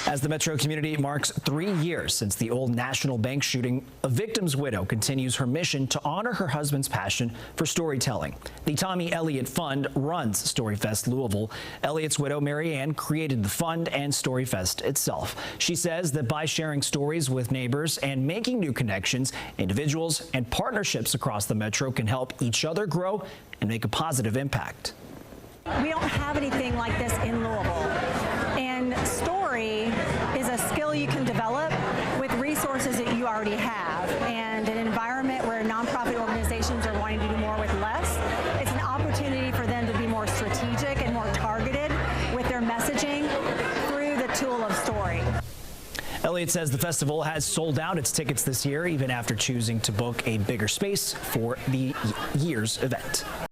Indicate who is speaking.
Speaker 1: As the metro community marks 3 years since the Old National Bank shooting, a victim's widow continues her mission to honor her husband's passion for storytelling. The Tommy Elliott Fund runs StoryFest Louisville. Elliott's widow, Mary Ann, created the fund and StoryFest itself. She says that by sharing stories with neighbors and making new connections, individuals and partnerships across the metro can help each other grow and make a positive impact.
Speaker 2: We don't have anything like this in Louisville. And story is a skill you can develop with resources that you already have. And an environment where nonprofit organizations are wanting to do more with less, it's an opportunity for them to be more strategic and more targeted with their messaging through the tool of story.
Speaker 1: Elliott says the festival has sold out its tickets this year, even after choosing to book a bigger space for the year's event.